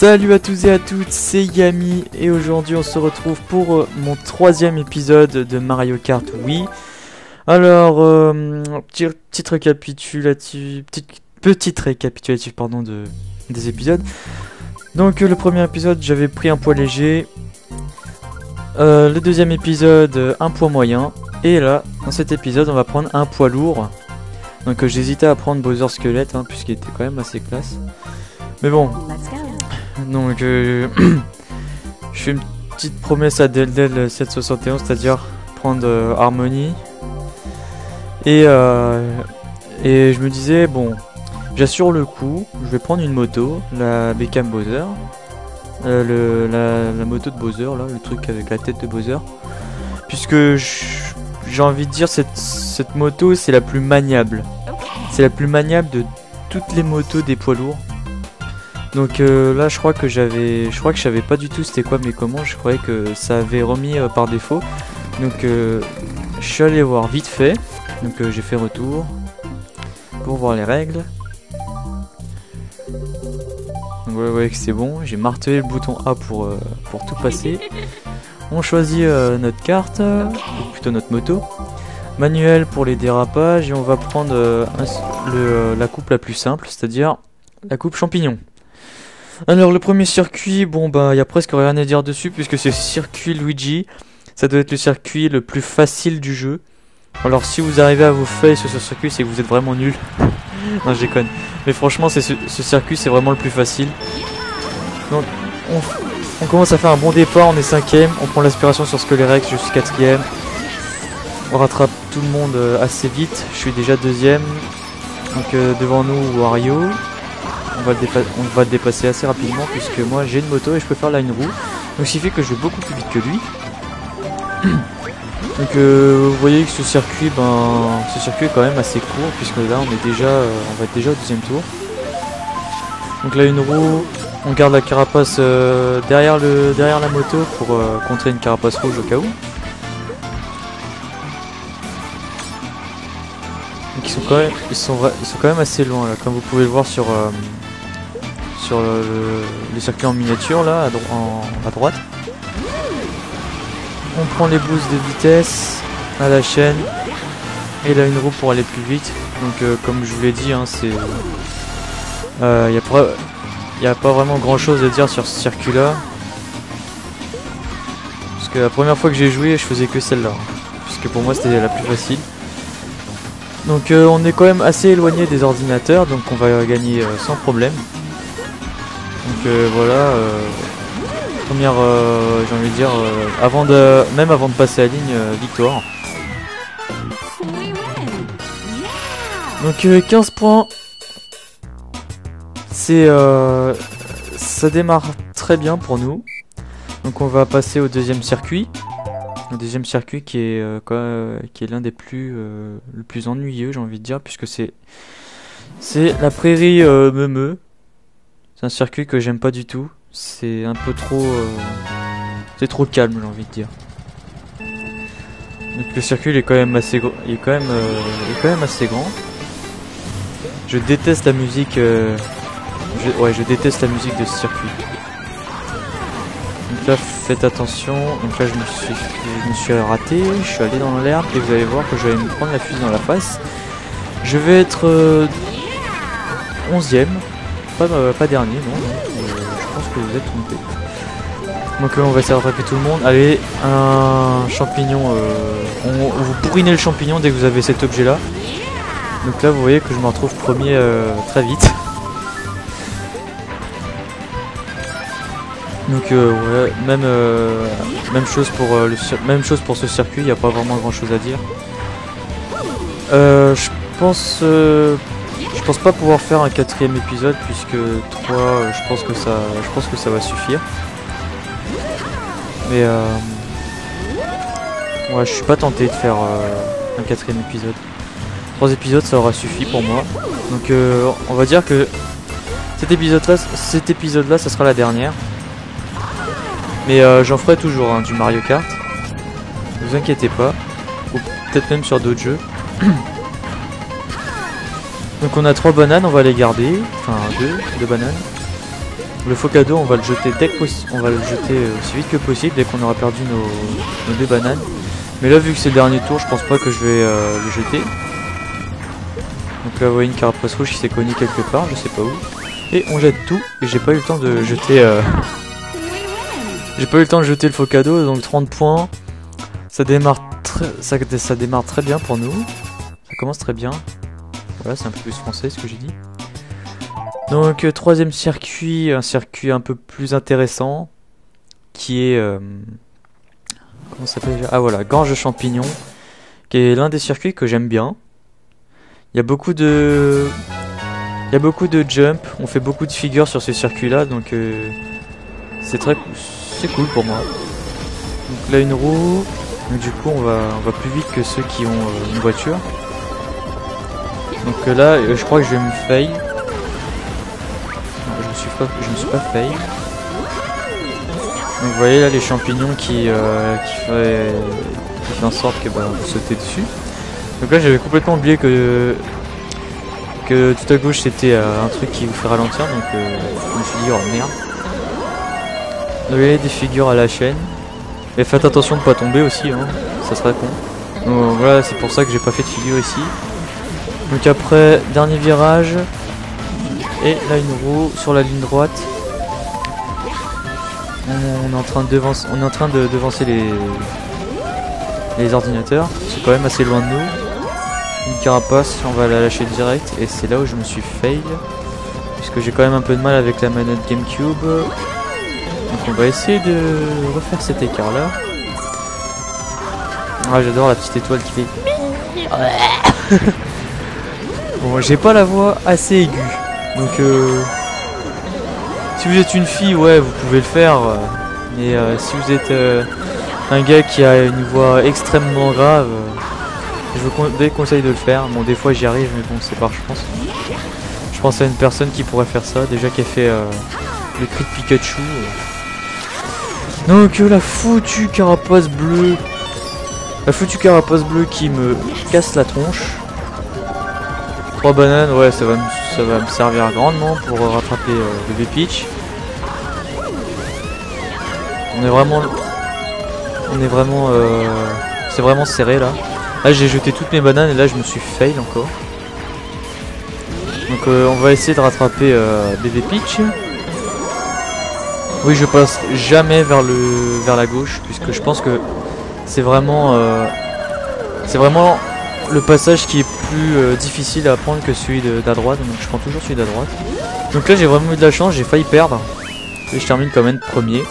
Salut à tous et à toutes, c'est Yami et aujourd'hui on se retrouve pour mon troisième épisode de Mario Kart Wii. Alors, petite récapitulatif pardon, des épisodes. Donc le premier épisode j'avais pris un poids léger, le deuxième épisode un poids moyen, et là dans cet épisode on va prendre un poids lourd. Donc j'hésitais à prendre Bowser Squelette puisqu'il était quand même assez classe. Mais bon, donc je fais une petite promesse à Deldel 771, c'est-à-dire prendre Harmony. Et je me disais, bon, j'assure le coup, je vais prendre une moto, la Beckham Bowser, la moto de Bowser, là, le truc avec la tête de Bowser. Puisque j'ai envie de dire, cette moto, c'est la plus maniable. C'est la plus maniable de toutes les motos des poids lourds. Donc là je crois que je savais pas du tout c'était quoi mes commandes, je croyais que ça avait remis par défaut. Donc je suis allé voir vite fait, donc j'ai fait retour pour voir les règles. Donc ouais que c'est bon, j'ai martelé le bouton A pour tout passer. On choisit notre carte, ou plutôt notre moto. Manuel pour les dérapages et on va prendre la coupe la plus simple, c'est-à-dire la coupe champignon. Alors le premier circuit, bon bah y a presque rien à dire dessus puisque c'est le circuit Luigi. Ça doit être le circuit le plus facile du jeu. Alors si vous arrivez à vous fail sur ce circuit, c'est que vous êtes vraiment nul. Non je déconne. Mais franchement ce circuit c'est vraiment le plus facile. Donc on commence à faire un bon départ, on est 5ème. On prend l'aspiration sur Scalerex, je suis 4ème. On rattrape tout le monde assez vite. Je suis déjà 2ème. Donc devant nous Wario. On va le dépasser assez rapidement puisque moi j'ai une moto et je peux faire là une roue. Donc ce qui fait que je vais beaucoup plus vite que lui. Donc vous voyez que ce circuit est quand même assez court puisque là on va être déjà au deuxième tour. Donc là une roue, on garde la carapace derrière la moto pour contrer une carapace rouge au cas où. Donc ils sont quand même assez loin là, comme vous pouvez le voir sur le circuit en miniature là à droite. On prend les boosts de vitesse à la chaîne et là une roue pour aller plus vite. Donc comme je vous l'ai dit, y a pas vraiment grand chose à dire sur ce circuit là. Parce que la première fois que j'ai joué je faisais que celle-là. Puisque pour moi c'était la plus facile. Donc on est quand même assez éloigné des ordinateurs, donc on va gagner sans problème. Donc voilà, première, j'ai envie de dire, même avant de passer à la ligne, victoire. Donc 15 points, ça démarre très bien pour nous. Donc on va passer au deuxième circuit. Le deuxième circuit qui est l'un des le plus ennuyeux, j'ai envie de dire, puisque c'est la prairie Meumeu. C'est un circuit que j'aime pas du tout. C'est un peu trop c'est trop calme, j'ai envie de dire. Donc le circuit il est quand même assez grand. Je déteste la musique je déteste la musique de ce circuit. Donc là faites attention, donc là je me suis raté, je suis allé dans l'herbe et vous allez voir que je vais me prendre la fusée dans la face. Je vais être 11ème, pas dernier, non, je pense que vous êtes trompé. Donc on va essayer de rattraper tout le monde. Allez, un champignon, vous bourrinez le champignon dès que vous avez cet objet là. Donc là vous voyez que je me retrouve premier très vite. Donc ouais, même chose pour ce circuit, il n'y a pas vraiment grand chose à dire. Je pense pas pouvoir faire un 4ème épisode puisque 3 je pense que ça va suffire. Mais ouais, je suis pas tenté de faire un 4ème épisode. 3 épisodes ça aura suffi pour moi. Donc on va dire que cet épisode là ça sera la dernière. Mais j'en ferai toujours du Mario Kart. Ne vous inquiétez pas. Ou peut-être même sur d'autres jeux. Donc on a 3 bananes, on va les garder. Enfin 2 bananes. Le faux cadeau, on va le jeter on va le jeter aussi vite que possible dès qu'on aura perdu nos 2 bananes. Mais là, vu que c'est le dernier tour, je pense pas que je vais le jeter. Donc là, vous voyez une carapace rouge qui s'est cognée quelque part, je sais pas où. Et on jette tout, et j'ai pas eu le temps de jeter... J'ai pas eu le temps de jeter le faux cadeau, donc 30 points. Ça démarre très bien pour nous. Ça commence très bien. Voilà, c'est un peu plus français ce que j'ai dit. Donc troisième circuit, un circuit un peu plus intéressant, qui est... comment ça s'appelle déjà ? Ah voilà, Gorge Champignon, qui est l'un des circuits que j'aime bien. Il y a beaucoup de jump, on fait beaucoup de figures sur ce circuit-là, donc c'est cool pour moi. Donc là une roue, donc du coup on va plus vite que ceux qui ont une voiture. Donc là je crois que je vais me fail. Non, je me suis pas fail. Donc vous voyez là les champignons qui fait en sorte que vous sautez dessus. Donc là j'avais complètement oublié que tout à gauche c'était un truc qui vous fait ralentir, donc je me suis dit oh merde. Vous voyez des figures à la chaîne. Et faites attention de pas tomber aussi, hein, ça serait con. Donc voilà, c'est pour ça que j'ai pas fait de figure ici. Donc après, dernier virage. Et là une roue sur la ligne droite. On est en train de devancer les ordinateurs. C'est quand même assez loin de nous. Une carapace, on va la lâcher direct. Et c'est là où je me suis fail. Puisque j'ai quand même un peu de mal avec la manette GameCube. Donc on va essayer de refaire cet écart là. Ah, j'adore la petite étoile qui fait. Bon, j'ai pas la voix assez aiguë. Donc si vous êtes une fille, ouais, vous pouvez le faire. Mais si vous êtes un gars qui a une voix extrêmement grave, je vous déconseille de le faire. Bon, des fois j'y arrive, mais bon, c'est par chance. Je pense à une personne qui pourrait faire ça, déjà qui a fait le cri de Pikachu. Donc la foutue carapace bleue. La foutue carapace bleue qui me casse la tronche. 3 bananes, ouais, ça va me servir grandement pour rattraper bébé Peach. C'est vraiment serré là. Là j'ai jeté toutes mes bananes et là je me suis fail encore. Donc on va essayer de rattraper bébé Peach. Oui, je passe jamais vers la gauche puisque je pense que c'est vraiment le passage qui est plus difficile à prendre que celui d'à droite, donc je prends toujours celui d'à droite. Donc là j'ai vraiment eu de la chance, j'ai failli perdre et je termine quand même premier.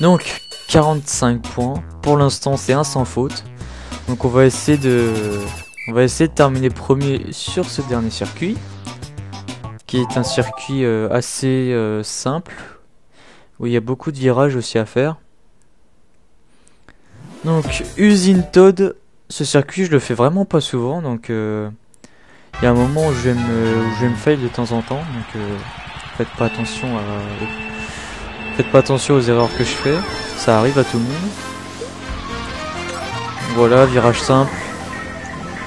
Donc 45 points, pour l'instant c'est un sans faute. Donc on va essayer de terminer premier sur ce dernier circuit, qui est un circuit assez simple, où il y a beaucoup de virages aussi à faire. Donc Usine Toad, ce circuit je le fais vraiment pas souvent, donc il y a un moment où je vais me fail de temps en temps, donc faites pas attention aux erreurs que je fais, ça arrive à tout le monde. Voilà, virage simple.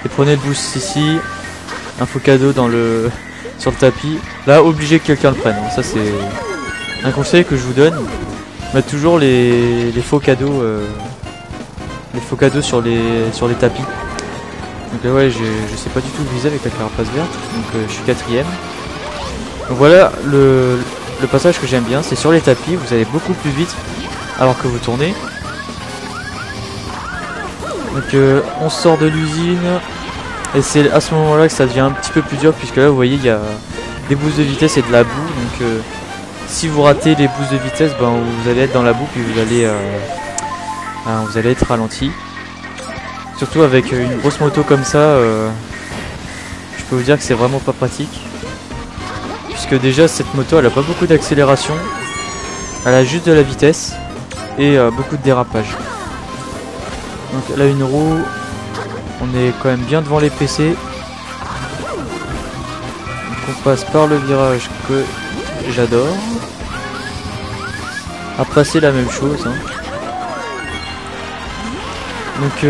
Et prenez le boost ici, un faux cadeau sur le tapis. Là, obligé que quelqu'un le prenne. Ça c'est un conseil que je vous donne. Mettre toujours les faux cadeaux. Les faux cadeaux sur les tapis. Donc là ouais, je sais pas du tout viser avec la carapace verte. Donc je suis 4ème. Donc voilà, le passage que j'aime bien, c'est sur les tapis, vous allez beaucoup plus vite alors que vous tournez. Donc on sort de l'usine et c'est à ce moment là que ça devient un petit peu plus dur, puisque là vous voyez il y a des boosts de vitesse et de la boue. Donc si vous ratez les boosts de vitesse, vous allez être dans la boue puis vous allez être ralenti. Surtout avec une grosse moto comme ça, je peux vous dire que c'est vraiment pas pratique. Puisque déjà cette moto elle a pas beaucoup d'accélération, elle a juste de la vitesse et beaucoup de dérapage. Donc là une roue, on est quand même bien devant les PC. Donc on passe par le virage que j'adore. Après c'est la même chose, hein. Donc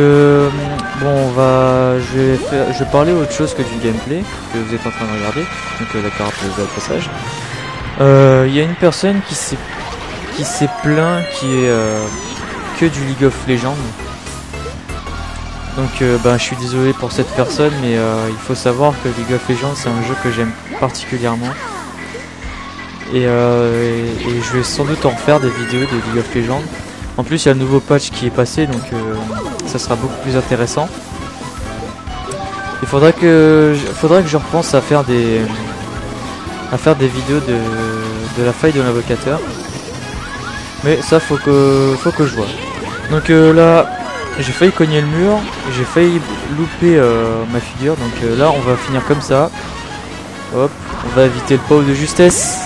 bon, je vais parler autre chose que du gameplay que vous êtes en train de regarder. Donc d'accord, après le passage. Il y a une personne qui s'est plaint qui est que du League of Legends. Donc je suis désolé pour cette personne, mais il faut savoir que League of Legends c'est un jeu que j'aime particulièrement. Et je vais sans doute en refaire des vidéos de League of Legends. En plus il y a le nouveau patch qui est passé, donc ça sera beaucoup plus intéressant. Il faudra que je repense à faire des vidéos de la faille de l'invocateur. Mais ça faut que je vois. Donc là j'ai failli cogner le mur, j'ai failli louper ma figure, donc là on va finir comme ça. Hop, on va éviter le pau de justesse.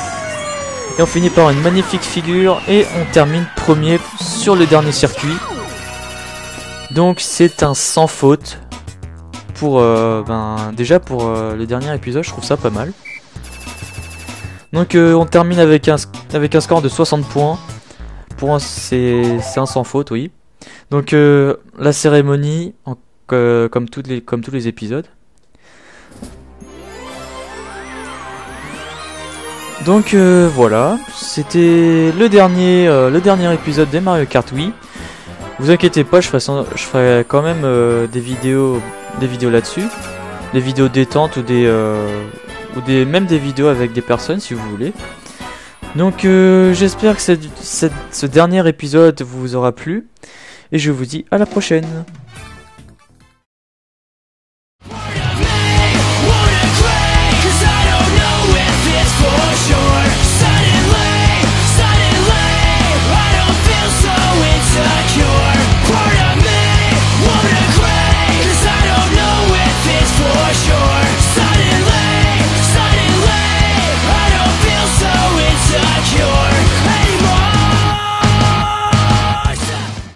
Et on finit par une magnifique figure et on termine premier sur le dernier circuit. Donc c'est un sans faute. Pour déjà pour le dernier épisode, je trouve ça pas mal. Donc on termine avec un score de 60 points. Pour c'est un sans faute, oui. Donc la cérémonie, comme tous les épisodes. Donc voilà, c'était le dernier épisode des Mario Kart Wii. Vous inquiétez pas, je ferai quand même des vidéos là-dessus, des vidéos détente ou même des vidéos avec des personnes si vous voulez. Donc j'espère que ce dernier épisode vous aura plu et je vous dis à la prochaine.